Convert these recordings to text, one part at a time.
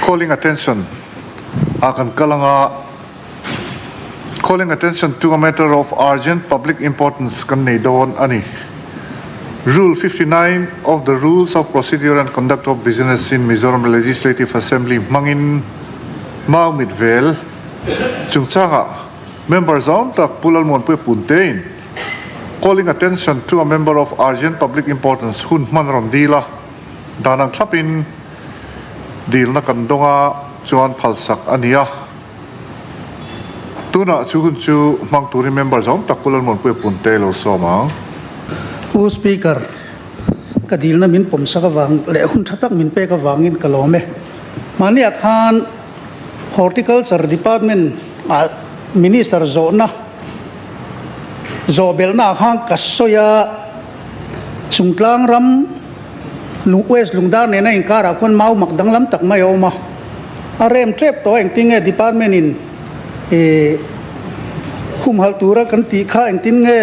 calling attention akan kalanga calling attention to a matter of urgent public importance kan nei don ani Rule 59 of the Rules of Procedure and Conduct of Business in Mizoram Legislative Assembly mangin mau mitvel chungchanga member zawng tak pulal mon pe puntein calling attention to a member of urgent public importance hun manron dila danang thlapin dil na kandonga chuan phalsak ania tuna chu hun chu mang turi member zawng tak pulal mon pe punte lo soma u speaker kadil na min pomsa ka wang le hun thatak min pe ka wangin kalome mani akhan horticulture department minister zawhna zobelna khang kasoya chungtlang ram west lungdar nena inkara kon mau makdang lam tak mai oma arem trap to engting e department in humhalh tura kan ti kha engtin nge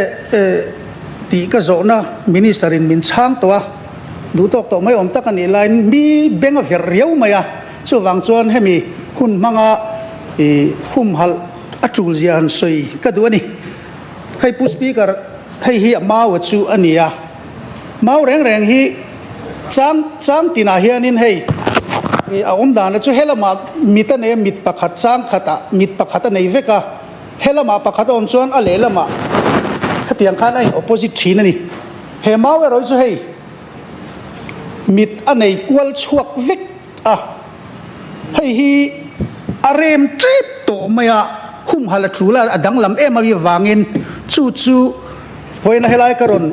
ti ka zawhna minister in min chang to du tok to mai om tak ani line mi benga ver riau maya chu wang chuan hemi hun manga humhalh atul zian soi ka du ani hai pu speaker hai hi mau chu ania mau reng reng hi chang tina hianin hei a dana chu helama mitane mit pakhat chang khata mit pakhata nei veka helama pakhata chuan a lelama khatiang khan ai opposite thina ni he mau e roi chu hei mit anei kwal chuak vek hei hi arem trip to maya humhalh thula adang lam em awi wangin chu voina helai karon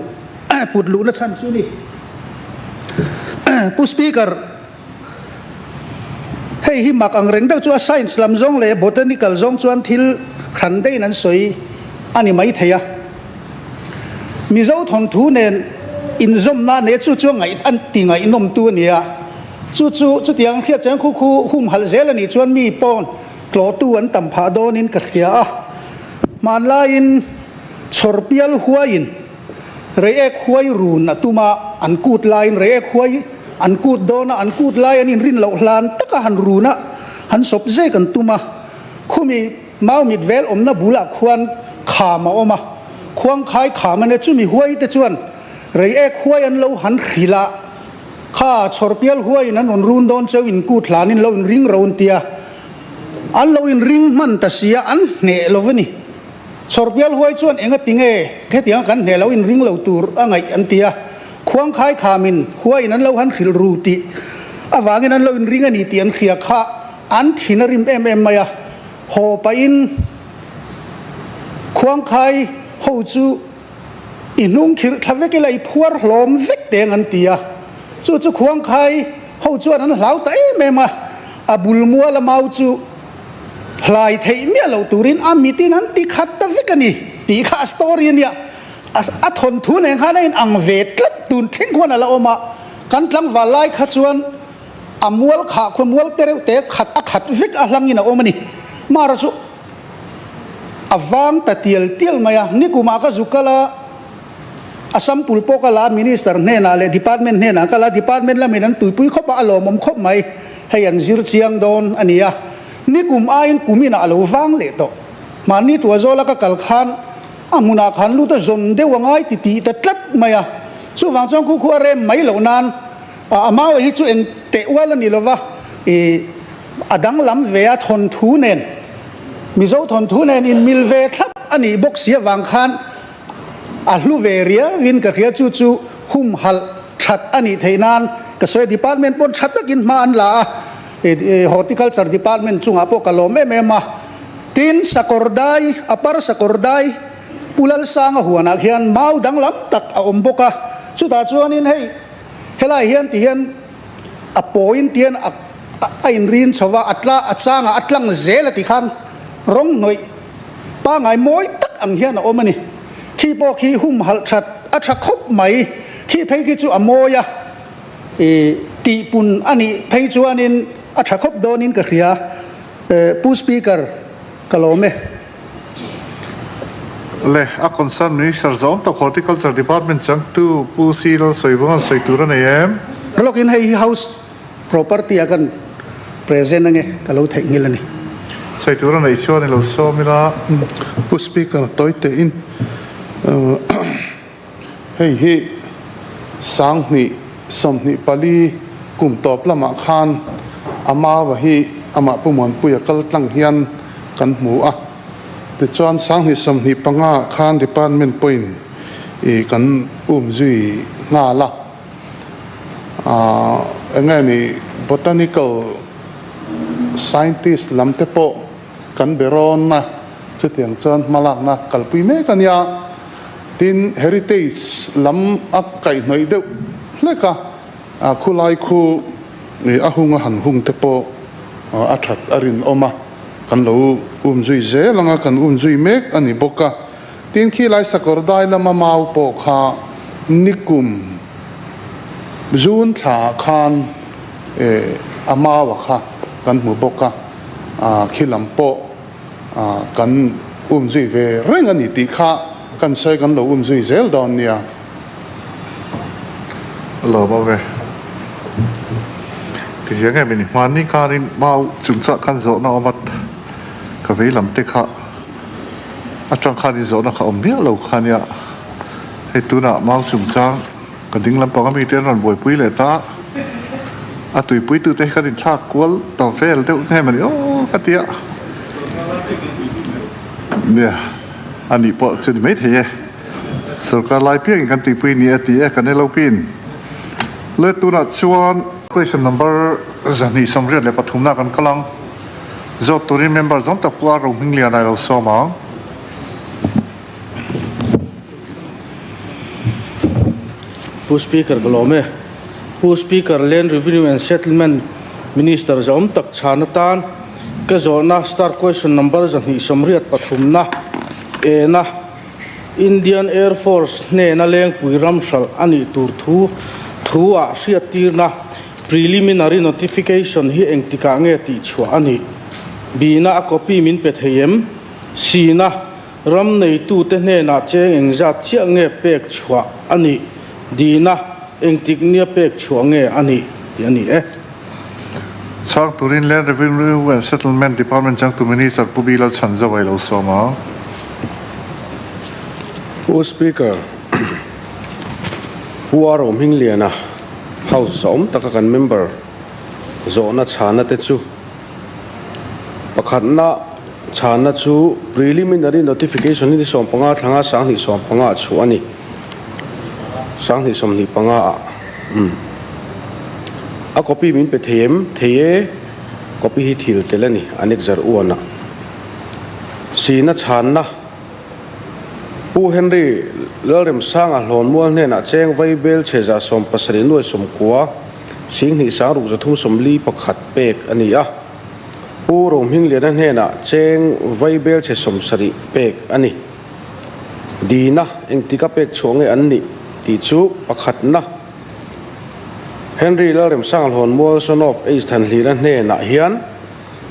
putlu na chan chu ni pu speaker hei hi mak ang reng dau chu science lam zong le botanical zong chuan thil khan dei nan soi ani mai theya Mizo thawnthu nen inzawm na ne chu ngai an ti ngaihnawm tu nia chu tiang khia chang khu humhalh zel ani chuan mi pon tlo tu an tam pha donin ka khia man la in chorpial huain reek huai run atuma an kut lain reek huai an kut dona an kut lai anin rin lo hlan taka han runa han sop ze kan tuma khumi mau mit vel omna bula khuan khama oma khuang khai khama ne chumi huai te chuan reek huai an lo han khila kha chorpial huai nan on run don cheu in kut hlanin lo in ring roun tia an lo in ring man ta sia an ne lovani chorpial huai chuan enga tinge ke tiang kan ne lo in ring lo tur angai an tia khuang khai khamin huai nan lo han khil ruti awangin an lo in ring ani tian khia kha an thinarim em maya ho pa in khuang khai ho chu inung khir thaveke lai phuar hlom vek teng an tia chu khuang khai ho chuan an hlau ta mema abul muala mau chu hlai thei mi lo turin amitin an ti khat ta vekani ti kha story nia a thawnthu nen kha in ang ve tlat tun thing khona la oma kan tlang walai kha chuan amual kha khumual te khat vek a hlangina omani mara chu awang ta tial maya ni kuma ka zukala asam pulpo kala minister nena le department nena kala department la minan tuipui khopa alomom khop mai hayan zir chiang don ania ni kum ain kumina alo wang le to mani to zola ka kalkhan amuna khan lu ta zon de wangai ti ta tlat maya chu wang chong khu are mai lo nan amao hi chu en te wala ni lova adang lam ve a thawnthu nen Mizo thawnthu nen in milve thlap ani box sia wang khan ahlu veria win ka khia chu humhalh that ani theinan ka soi department pon thatakin ma an la horticulture department chunga po kalome mema tin sakordai apar sakordai pulal sanga huana hian mau danglam tak a omboka chu ta chuanin hei helai hian ti hian a point tian a in rin chawa atla achanga atlang zela ti khan rong noi pa ngai moi tak ang hian a omani khi po khi humhalh that a tha khop mai khi phei ki chu amoya ti pun ani phei chuanin a tha khop donin ka khria pu speaker kalome le a concern minister zawng to horticulture department chang tu pu sil soibong soitura nei em lokin hei house property akan present nge kalau thei ngilani sai tu ran nei chuan ni lo so mi la pu speaker toite in hei sang ni som ni pali kum top lama khan ama wa hi ama pumon puya kal tlang hian kan mu a te chuan sang ni som ni panga khan department point e kan zui nga la ngai ni botanical scientist lam te po kan beron na chutiang chuan malak na kalpui me kan ya tin heritage lam ak kai noi deuh leka khulai khu ni ahunga han hung te po athat arin oma kan lo zui ze langa kan zui mek ani boka tin khi lai sakordai lama mau po kha nikum zun tha khan amawa kha kan mu boka khilam po kan zui ve reng ani ti kha kan sai kan lo zui zel don nia lo ba ve cái gì nghe mình hoàn ni kha rin mau chúng ta kan zo na omat ka ve lam te kha atang kha ni zo na kha om bia lo kha nia he tu na mau chúng ta ka ding lam pa mi ten ron boi pui le ta a tui pui tu te kha rin thak kwal to fel te he mani o ka tia nè ani po chu ni mai the sarkar lai piang kan tui pui ni ati e kan lo pin le tu na chuan question number zani samriat le pathumna kan kalang zo to remember zom ta pua ro hinglia na lo so ma pu speaker galome pu speaker land revenue and settlement minister zom tak chhanna tan ka zawhna star question number zani samriat pathumna ena Indian Air Force nena leng puiram sal ani turthu thua hriatirna preliminary notification hi engtika nge ti chua ani bina a copy min petheyem sina ram nei tu te hne na cheng engzat chia nge pek chua ani dina engtik nia pek chua nge ani ti ani chak turin land revenue and settlement department chang tu minister pubila chanza wai lo so ma pu speaker puaro mingliana house zawng taka kan member zawhna chhanna te chu pakhatna chhanna chu preliminary notification ni som panga thanga sang ni som panga chu ani sang ni som ni panga a copy min pe theye copy hi thil telani anek zar uana sina chhanna pu henry lalrem sang a hlon mual hne na cheng vaibel cheza som pasari noi som kwa sing ni sa ru zathum som li pakhat pek ani a pu rom hing le hne na cheng vaibel che som sari pek ani dina engtika pek chonge anni ti chu pakhat na henry lalrem sang a hlon mual son of east than li ran hne na hian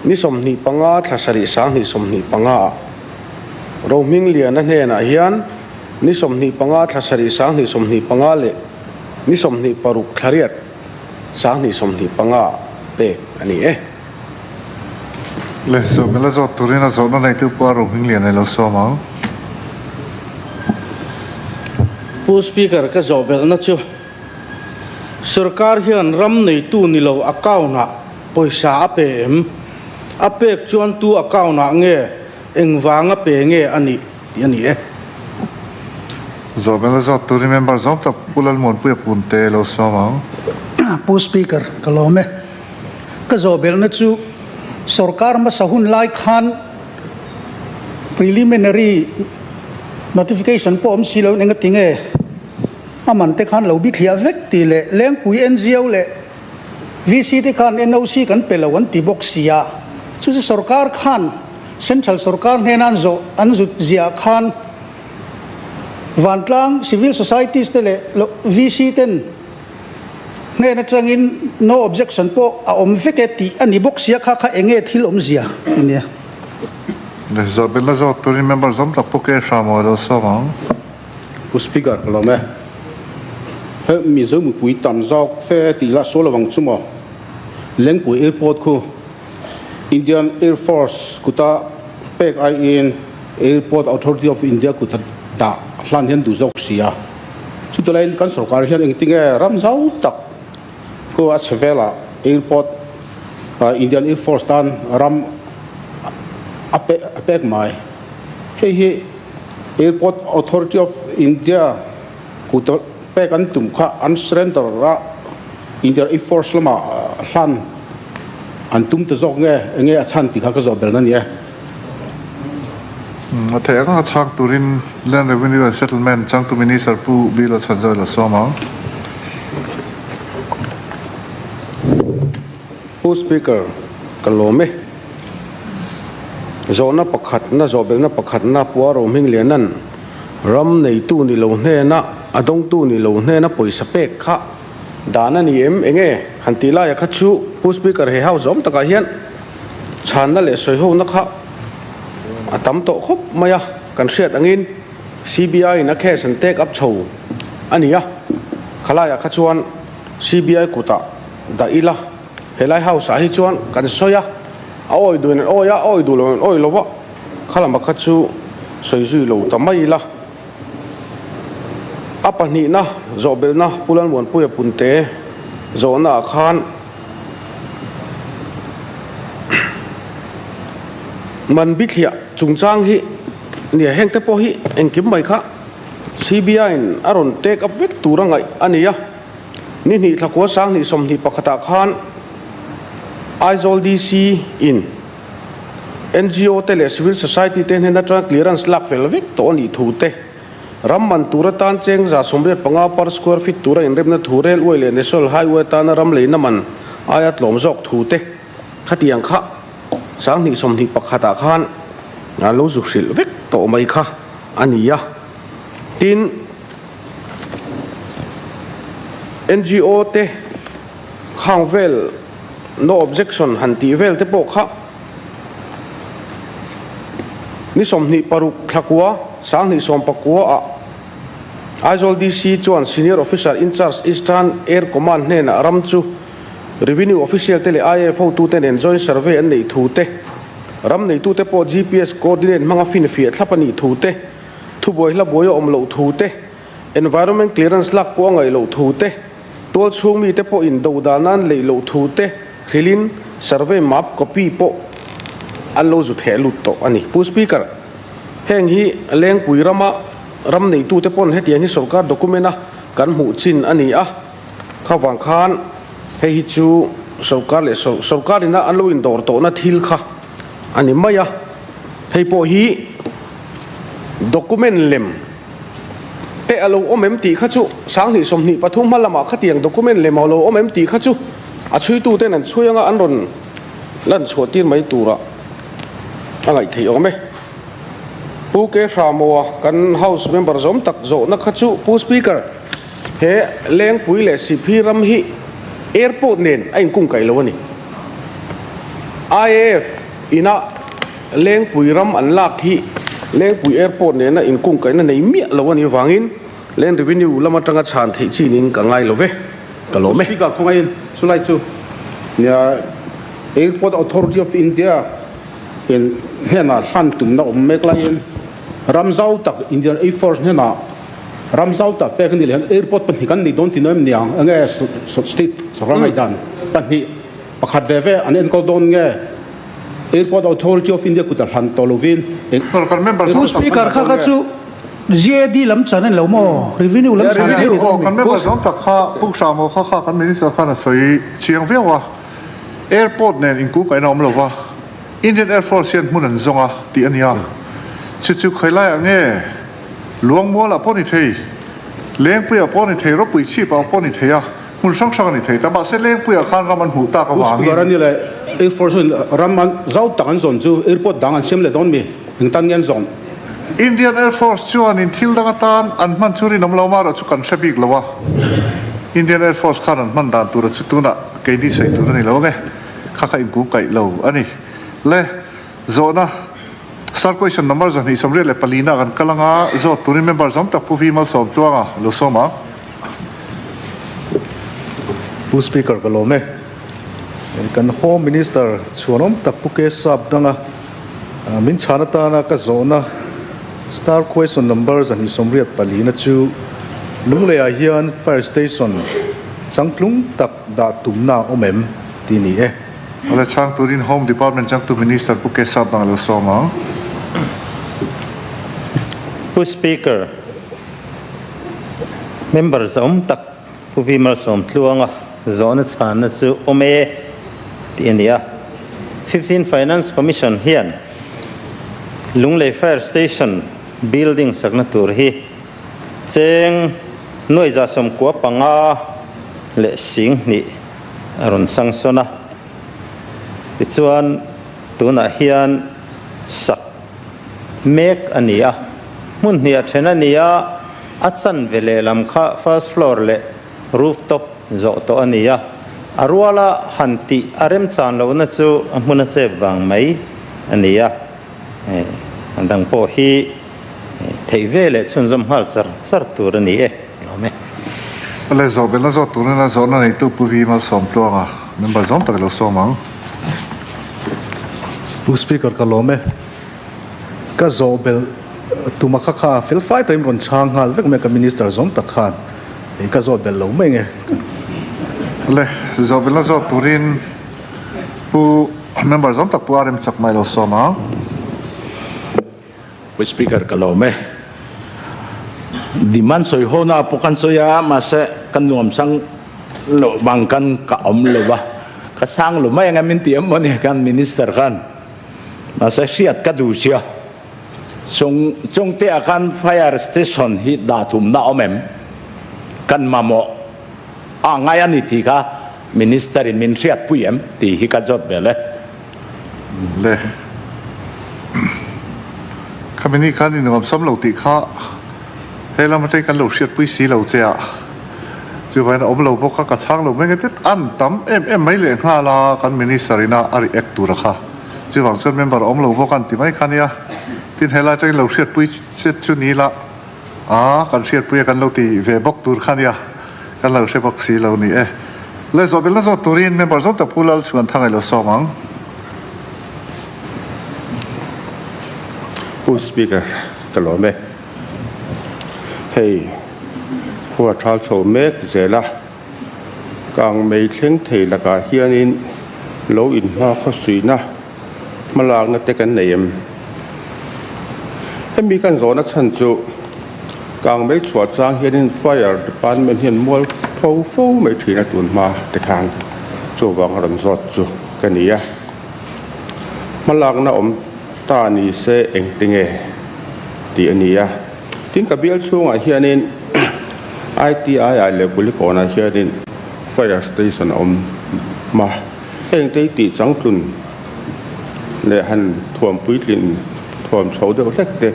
ni som ni panga thlasari sang ni som ni panga roaming lian na hne na hian ni som ni panga thlasari sang ni som ni panga le ni som ni paruk thlariat sang ni som ni panga pe ani le so mela zo turina zo na nei tu pua ro hinglia nei lo so ma pu speaker ka zawbel na chu sarkar hian ram nei tu ni lo account na poisa apem apek chuan tu account na nge engwanga pe nge ani ti ani zo mela zo tu remember zom ta pulal mon pu pun te lo so ma pu speaker kalome ka zawbel na chu sarkar ma sahun lai khan preliminary notification po om silo nenga tinge aman te khan lo bi thia vek ti le leng pui NGO le VC te khan NOC kan pelawan ti boxia chu sarkar khan central sarkar henan zo anzut zia khan vantlang civil societies te le VC ten nena trangin no objection po a om veketi ani boxia kha kha enge thil om zia nia le zo bela zo tu remember zom ta poke shamo lo so ma pu speaker kalome he Mizo mu pui tam zok fe ti la so lawang chumo leng pui airport ko Indian Air Force kuta pek ai in Airport Authority of India kuta da hlan hian du zok sia chu to lain kan sarkar hian eng tinge ram zau tak ko a chevela airport Indian Air Force tan ram apek mai he Airport Authority of India kuta pek an tum kha an surrender ra Indian Air Force lama hlan an tum te zok nge a chan ti kha ka zo bel na ni thế các trang turin Land Revenue and Settlement trang tu minister pu bila sanjay la soma. Pu speaker kalome zawna pakhat na zobel na pakhat na puaro ming lianan ram nei tu ni lo nena adong tu ni lo nena poisa pek kha dana ni enge hantila ya khachu pu speaker he house zom taka hian chhanna le soi ho na kha atam to khop maya kan hriat angin CBI na case and take up chho ania khala ya khachuan CBI kuta da ila helai house a hi chuan kan soya oi duin oya oi dulon oi lowa khala ma khachu soi zui lo tamai la apani na zobel na pulan won puya punte zona khan man bithia chungchang hi nia heng te po hi engkim mai kha CBI in aron take up vek turangai ania ni ni thakwa sang ni som ni pakhata khan aizol DC in NGO tele civil society te nena tra clearance lak fel vek to ni thu te ramman turatan cheng za somret panga per square feet tura in remna thurel oile national highway ta na ram leina man ayat lom jok thu te khatiang kha sang ni som ni pakhata khan alo zukhil vek to mai kha ania tin NGO te khangvel no objection hanti vel te po kha ni som ni paruk thlakwa sang ni som pakwa a aizol DC chuan senior officer in charge Eastern Air Command nena ramchu revenue official tele IFO tu ten joint survey an nei thu te ram nei tu te po GPS coordinate manga fin fi thlapani thu te thu boi hla boyo om lo thu te environment clearance lak po ngai lo thu te tol chung mi te po in do danan le lo thu te khilin survey map copy po allo zu thelu to ani pu speaker heng hi leng puirama ram nei tu te pon he tiang hi sarkar document a kan mu chin ani a khawang khan hei chu sarkar le sarkar ina anlo in dor to na thil kha ani maya hei po hi document lem te alo omem ti kha chu sang ni som ni pathum malama kha tiang document lem alo omem ti kha chu a chui tu te nan chuanga an ron lan chotin mai tura angai thei ome pu ke ramowa kan house member zom tak zo na kha chu pu speaker he leng pui le CP ram hi airport nen ain kung kai lo ni IAF ina leng pui ram an lak hi leng pui airport nen na in kung kai na nei mi lo ni wangin len revenue lama tanga chan thei chi nin ka ngai lo ve ka lo me speaker khongai sulai chu nia Airport Authority of India in hena han tum na mek la in ramzau tak Indian Air Force hena ramzau tak te kan ni airport pan hikan ni don tinoem niang ange state sorangai dan pan hi pakhat ve an en ko don nge Airport Authority of India kutal han tolovin kan member pu speaker kha kha chu GAD lam chanen lo mo revenue lam chan revenue kan member zom tak kha pu samo kha kan minister kha na soi chiang vewa airport nen in ku kai nom lo wa Indian Air Force yan munan zonga ti ania chu khailai ange luang mo la poni thei leng puya poni thei ro pui chi pa poni theya mun sang sang ni thei ta ba se leng puya khan raman hu ta ka wangi speaker ani le Air Force raman zau tak an zon chu airport dang an sem le don mi eng tan yan zon Indian Air Force chuan in thil danga tan an man churi nam lo ma ro chu kan sabik lawa Indian Air Force khan an man dan tur chu tuna ke di sei tur ni lo nge kha in ku kai lo ani le zona start question number zan hi samre le palina kan kalanga zo to remember zam tak pu vi mal som chuanga lo soma pu speaker kalome kan Home Minister chuanom tak puke sab danga min chhanna tana ka zawna star question numbers ani somriat palina chu lungle a hian fire station changtlung tak da tumna omem tini e Ole chang turin Home Department chang tu Minister puke sab dang lo soma. Speaker, members tak puvimal som tluanga zona chhanna chu ome tinia 15 Finance Commission hian lunglei fire station building sakna tur hi cheng noiza som kwa panga le sing ni aron sangsona tichuan tuna hian sak mek ania mun hnia thena nia achan vele lam kha first floor le rooftop zo to ania arwala hanti arem chan lo na chu amuna che wang mai ania andang po hi thei vele chunjom hal char tur ni e lome Ole zo bela zo tu na zo na nei tu puvi mal som tluanga member zom tak lo somang. Speaker kalome ka zobel tumaka kha fil fight time ron chang hal vek me ka minister zom tak khan e ka zobel lo menge Le zo bela zo turin pu member zom tak pu arem chak mai lo soma. Speaker kalome diman soi hona pokan soya mase kan nuam sang lo bangkan ka om lo ba ka sang lo mai ngamin tiam mo ni kan minister kan mase siat ka du sia song te akan fire station hi datum na omem kan mamo ngai ani thi ka minister in min siat puyem ti hi ka jot bele Le kamini kan ni ngam som lo ti kha hela ma te kan lo siat pui si lo chea chu vai na om lo bok ka chang lo menge tet an tam em mai le kha la kan minister ina ari ek tu ra kha chu wang chon member om lo bok kan ti mai khania tin hela te lo siat pui set chu ni la kan siat pui kan lo ti ve bok tur khania kan lo se bok si lo ni e le zo bel zo turin member zo ta pulal chuan thangai lo somang. Speaker kalome hey khua thal so mek zela kang mei thleng thei laka hianin lo in ma kho suina malak na te kan neim hemi kan zona chan chu kang mei chua chang hianin fire department hian mol pho mai thina tun ma te khan chu wang ram zot chu kania malak na om ta ni se eng tinge ti ania tin ka bial chunga hianin ITI ai le buli kona hianin fire station om ma eng te ti changtun le han thuam puitlin thuam chho de hlek te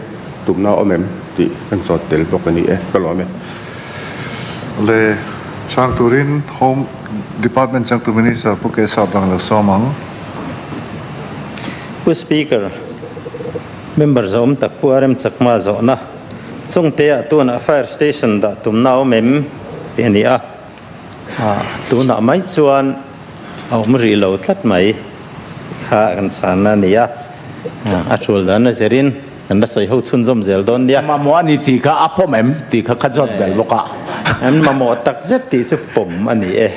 tumna omem ti kan sot tel bokani e kalome Le chang turin Home Department chang tu Minister puke sab dang lo somang. Speaker, member zom tak puarem chakma zawna chung te atuna fire station da tumna omem enia tuna mai chuan omri lo tlat mai ha kan chhanna nia achul dan zerin kan da soi ho chunjom zel don dia mamo ani thi ka apomem ti kha khajot bel boka an mamo tak zet ti chu pom ani e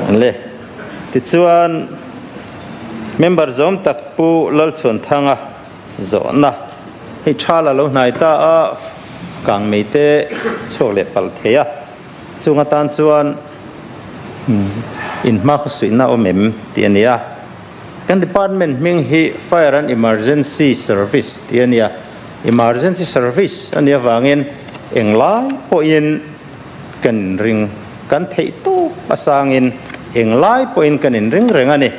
anle ti chuan member zom tak pu lal chon thanga zawna hi thala lo nai ta a kang meite chole pal theya chunga tan chuan in ma khusuina omem ti ania kan department ming hi fire and emergency service ti ania emergency service ania wangin englai po in kan ring kan thei tu pasangin englai po in kan in ring rengani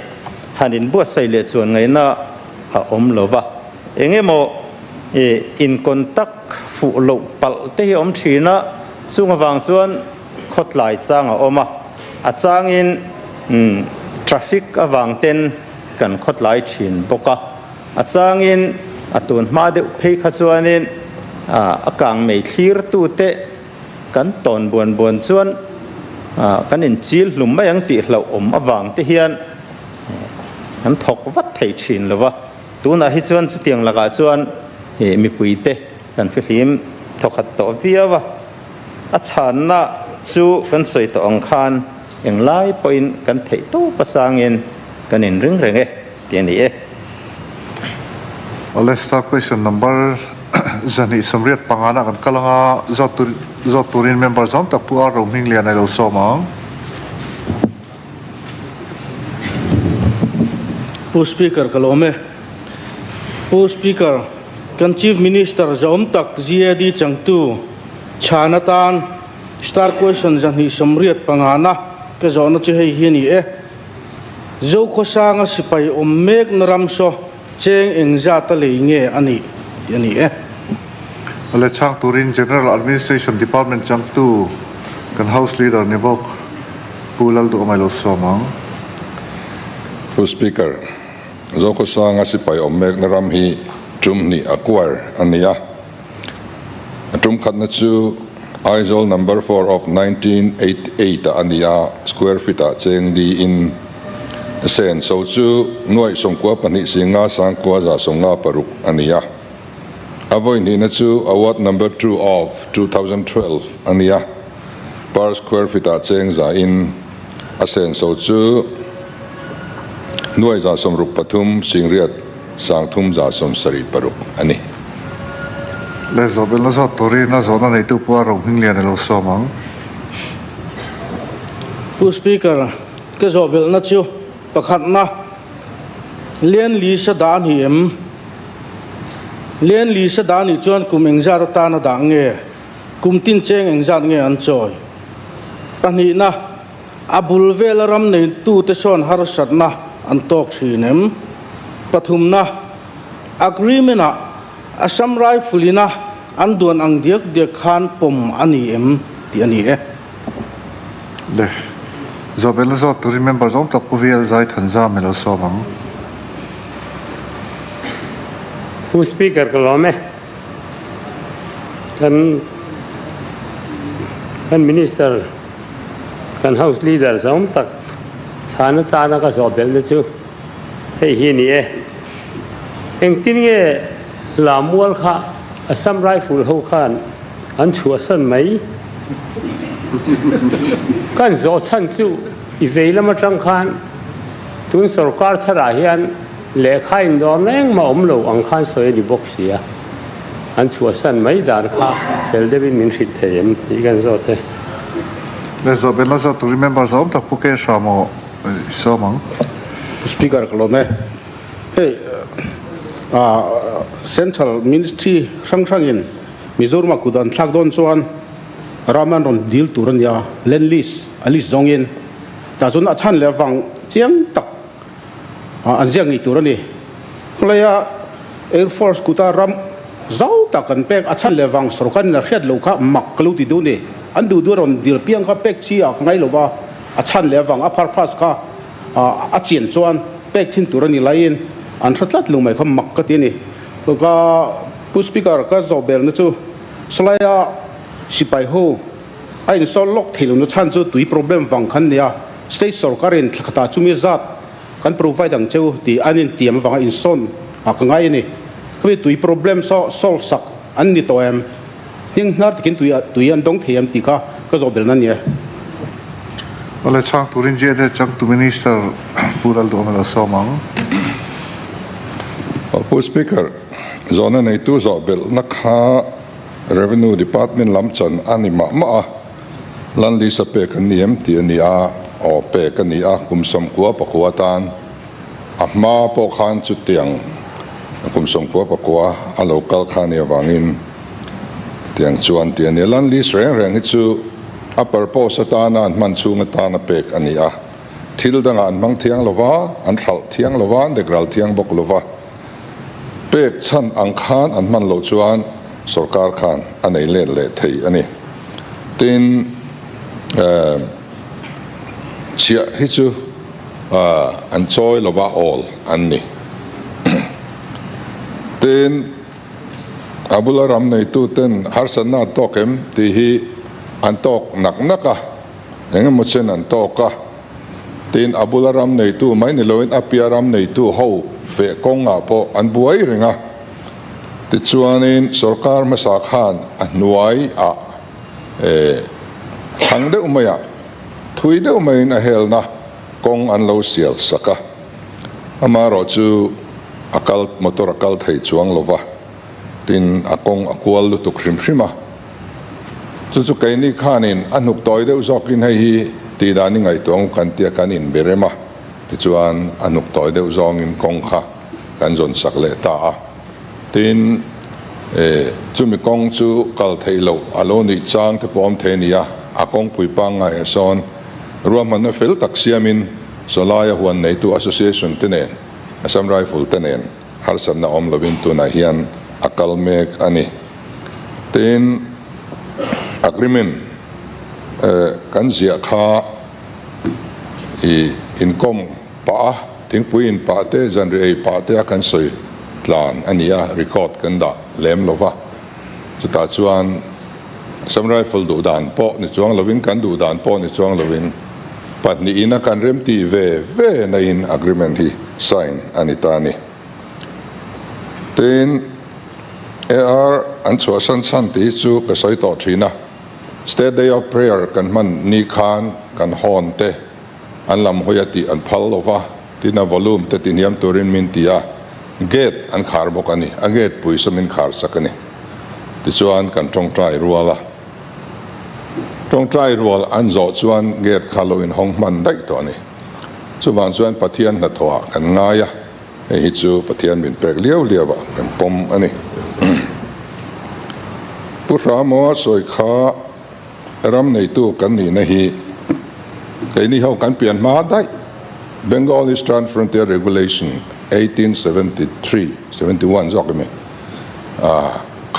hanin bua sai le chuan ngai na a om lova engemo in contact fu lo pal te hi om thina chunga wang chuan khotlai changa oma a changin traffic awang ten kan khotlai thin boka a changin atun ma de phei kha chuanin akang mei thlir tu te kan ton buan chuan kan in chil hlum mai ang ti hlo om awang te hian an thok vat thei thin lova tuna hi chuan chu tiang laka chuan mi puite kan fi hlim thokhat to viawa a chhanna chu kan soi to ang khan eng lai point kan thei to pasangin kan in ring reng e tiani e. Let's start question number zani samriat pangana kan kalanga zoturin member zom tak pu ar roaming lian ai lo somang pu speaker kalome pu speaker kan chief minister zawng tak ziadi changtu chhanna tan start question zani samriat pangana ke zawna chu hei hiani e zo khosanga sipai ommek naram so cheng engza ta leinge ani tiani e. le chang turin general administration department chang tu kan house leader ni bok pulal do mai lo somang Pu speaker zo ko sanga sipai ommek naram hi tum ni acquire ania tum khatna chu ISO number 4 of 1988 ania square feet a cheng di in sen so chu noi songkwa pani singa sangkwa za songa paruk ania Vawiin ni na chu award number 2 of 2012 ania per square feet a cheng za in a sen so chu noi za som rup pathum singriat sangthum za som sari paruk ani le zobel na zoturin na zona nei tu pu ar roaming lian ai lo somang pu speaker ke zobel na chu pakhat na len li sa da ni em len li sa da ni chuan kum engza ta na da nge kum tin cheng engza nge an choi pani na abul vel ram nei tu te son har sat na an tok thinem pathum na agreement a asam rai fulina an duan ang diak diak khan pom ani em ti ani e le zobel na zoturin member zom tak pu vial zai thanza me lo somang Pu speaker kalome kan minister kan house leader zawng tak chhanna tana ka zobel na chu hei hi ni e eng tin nge lamwal kha assam rifle ho khan an chua san mai kan zo chan chu i veilama tang khan tun sarkar thara hian lekha indor neng ma omlo ang khan soi di box sia an chua san mai dar kha fel devin min rit them i kan zo te le zobel na zoturin member zom tak pu ke shamo somang speaker kalome hey central ministry sang in Mizo ma kudan thak don chuan raman ron deal turan ya len list alis zongin ta chun a chan le wang chiang tak an jiang i turani klaya air force kuta ram zau takan pek a chan le wang sorkan na khiat lo kha mak kalu ti du ni an du du ron dil piang kha pek chi a ngai lova a chan le wang a par pas kha a chien chuan pek thin turani lain an thatlat lu mai kha mak ka ti ni ka pu speaker ka zobel na chu slaya sipai ho ain sol lok thilung no chan chu tui problem wang khan nia state sarkarin thakata chumi zat kan provide ang cheu ti anin tiam wanga in son a ka ngai ni kwi tui problem so solve sak an ni to em ting nar tikin tui an dong thiam ti ka zobel na nia le chang turin je de chang tu minister pural do ma lo somang Pu speaker zona nei tu zobel na kha revenue department lam chan anima ma lan li sa pe kan niam ti ania o pe kan nia kum som kwa pakwa tan a ma po khan chu tiang kum som kwa pakwa a local khan ya wangin tiang chuan ti ania lan li reng reng chu a purpose ta na man chu nga ta na pe ania thil danga an mang thiang lova an thal thiang lova de gral thiang bok lova pek chan ang khan an man lo chuan sarkar khan anei len le thei ani tin chia hi chu an choi lova all an ni tin abula ram nei tu ten har sanna tokem ti hi an tok nak naka engem mo chen an to ka tin abularam nei tu mai ni loin apiaram nei tu ho fe konga po an buai ringa ti chuanin sarkar masa khan anuai a thang de umaya thui de umai na helna kong an lo sial saka amaro chu akal motor akal thei chuang lova tin akong akwal lu tu khrim khrima chu kai ni khanin anuk toy de zokin hei ti dani ngai tong kan tia kan in berema ti chuan anuk toy de zong in kong kha kan zon sak le ta tin chu mi kong chu kal thei lo alo ni chang te pom the nia akong pui pang ngai son ruam man fel tak siamin solaya huan nei tu association tenen asam rifle tenen har san na om lovin tu na hian akal mek ani tin agreement kan zia kha income pa ting puin pa te janri pa te kan soi tlan ania record kan da lem lova chuta chuan sam rifle du dan po ni chuang lovin kan du dan po ni chuang lovin pat ni ina kan rem ti ve na in agreement hi sign anitani tin an chua san ti chu ka sai to thina state day of prayer kan man ni khan kan hon te an lam hoyati an phal lova tina volume te tiniam turin min tia gate an khar bokani a gate pui samin khar sakani ti chuan kan tong trai ruala tong trai rual an zo chuan gate khalo in hong man dai to ni chuwan chuan pathian na thoa kan ngaya hi chu pathian min pek liau liawa kan pom ani pura mo soi kha ram nei tu kan ni na hi kai ni ho kan pian ma dai Bengal Eastern Frontier Regulation 1871 zokme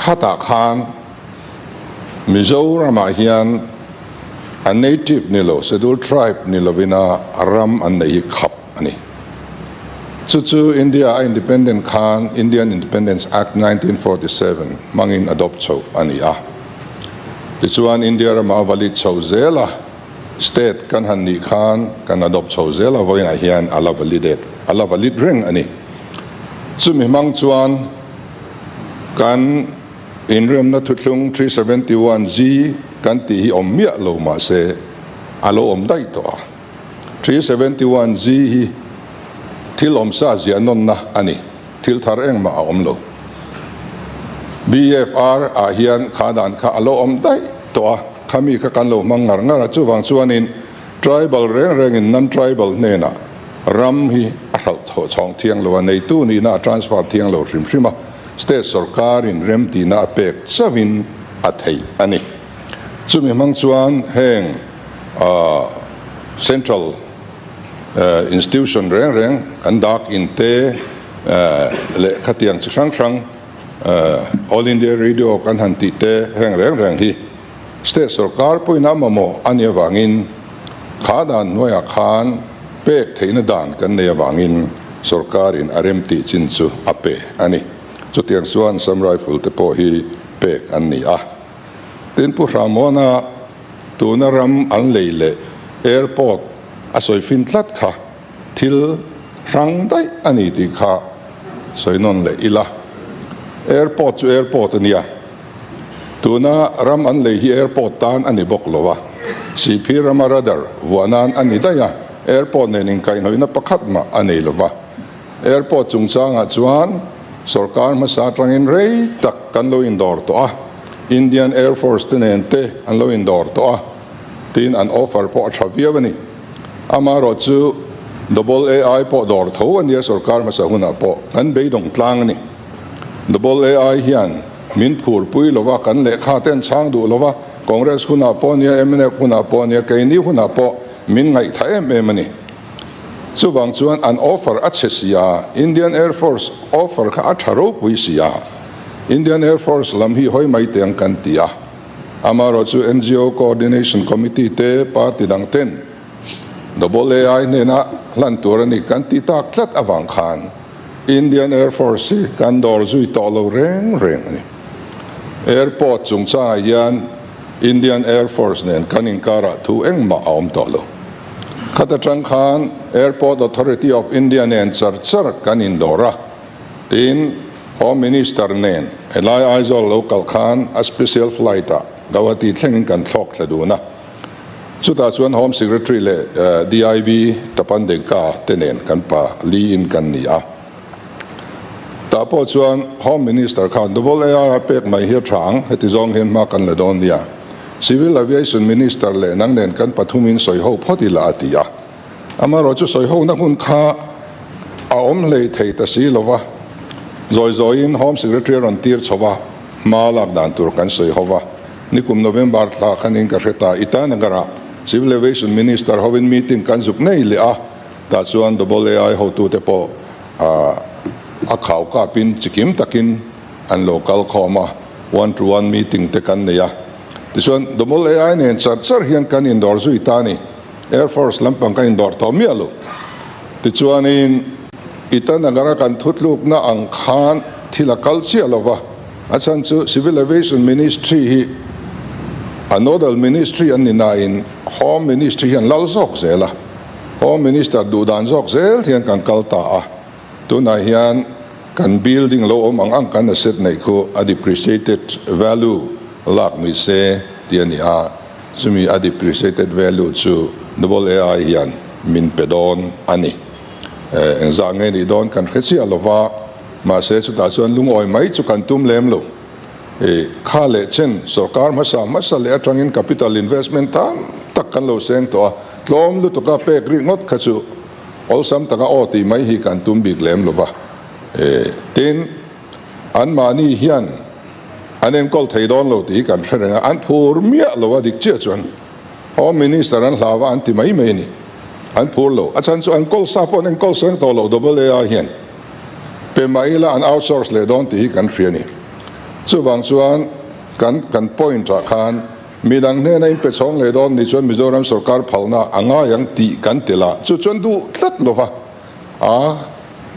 khata khan Mizo rama hian a native nilo scheduled tribe nilovina ram an nei khap ani chu India independent khan Indian Independence Act 1947 mangin adopt so ania tichuan India rama valid so zela state kan han ni khan kan adopt so zela voina hian ala valid ring ani chu mi mang chuan kan inrem na thutlung 371G kan ti hi omia lo ma se alo om dai to 371G hi thil om sa zia non na ani thil thar eng ma om lo BFR a hian khadan kha alo om dai to khami ka kan lo mangar ngara chu wang chuanin tribal reng in non tribal nena ram hi a hal tho chong thiang lo nei tu ni na transfer thiang lo hrim hrima state sarkar in rem ti na pek chavin a thei ani chumi mang chuan heng central institution reng kan dak in te le khatiang chikrang all India radio kan han ti te heng reng hi state sarkar poina mamo ania wangin khadan noya khan pek theina dan kan ne wangin sarkar in rem ti chin chu ape ani chutiang suan sam rifle te po hi pek an ni a tin pu ramona tuna ram an leile airport asoi fin tlat kha thil rang dai ani ti kha soinon le ila airport chu airport ania tuna ram an le hi airport tan ani bok lowa CP ramaradar wanan ani daya airport ne ning kai noina pakhat ma ani lova airport chungchanga chuan sarkar masa tangin rei tak kan lo indor to a Indian Air Force tenente an lo indor to a tin an offer po thaviawani amaro chu double AI po dor tho an ya sarkar masa huna po kan beidong tlang ni double AI hian min phur pui lova kan le kha ten chang du lova congress huna po nia MNF huna po nia kaini huna po min ngai tha em ani chuwang chuan an offer achesia Indian Air Force offer kha atharo puisia Indian Air Force lam hi hoi mai teng kan tia amaro chu NGO coordination committee te party dang ten double AI nena lan turani kan ti tak tlat awang khan Indian Air Force kan dor zui to lo reng ani airport chungcha yan Indian Air Force nen kanin kara thu engma aom tolo khata Khan Airport Authority of India nen char kanin dora tin Home Minister nen elai aizol local khan a special flight a gawati thlengin kan thlok thladuna chuta chuan Home Secretary le DIB tapan deka tenen kan pa li in kan ni a tapo chuan Home Minister khan double AI pek mai hi thang heti zawng hen ma kan le don nia Civil Aviation Minister le nang nen kan pathumin soiho photi la atia amaro chu soiho na hun kha aom le thei ta si lova zoin Home Secretary ron tir chowa malak dan tur kan soihowa nikum November thla khanin ka reta itana gara Civil Aviation Minister hovin meeting kan zup nei le a ta chuan double AI ho tu te po a khau ka pin chikim takin an local khoma 1-to-1 meeting te kan ne ya tichuan double AI nen char hian kan indor zu itani Air Force lampang kan indor thomialo tichuan in itana gara kan thutluk na ang khan thila culture lova achan chu Civil Aviation Ministry hi a nodal ministry an nina in Home Ministry hian lal zok zela Home Minister du dan zok zel hian kan kalta a tuna hian kan building lo om ang kan asset nei ko a depreciated value lak mi se tiani a sumi a depreciated value chu double AI hian min pedon ani zawng ni don kan khetsi alova ma se chu ta chuan lungoi mai chu kan tum lem lo kha le chen sarkar masa le atangin capital investment tam tak kan lo seng to tlom lu to ka pek ri ngot khachu ol sam taka oti mai hi kan tum big lem lova tin an mani hian anen kol theidon lo ti kan threnga an phur mia lo dik che chuan Home Minister an hlawa an ti mai ni an phur lo achan chu an kol sapon an kol seng to lo double AI hian pe maila an outsource le don ti kan friani chuwang chuan kan point ra khan midang nena in pe chong le don ni chuan Mizoram sarkar phalna anga yang ti kan tela chu chuan du thlat lova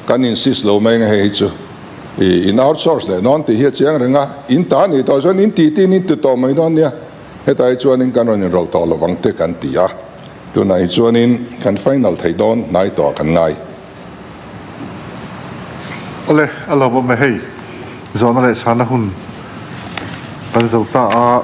kan insist lo mai nge hi chu in outsource le non ti hi chiang renga in ta ni to chuan in ti ni to mai don nia hetai chuan in kan ron rol to lo wang te kan ti a tu nai chuan in kan final thei don nai to kan ngai ole alo bo me hei zona le sana hun kan zo ta a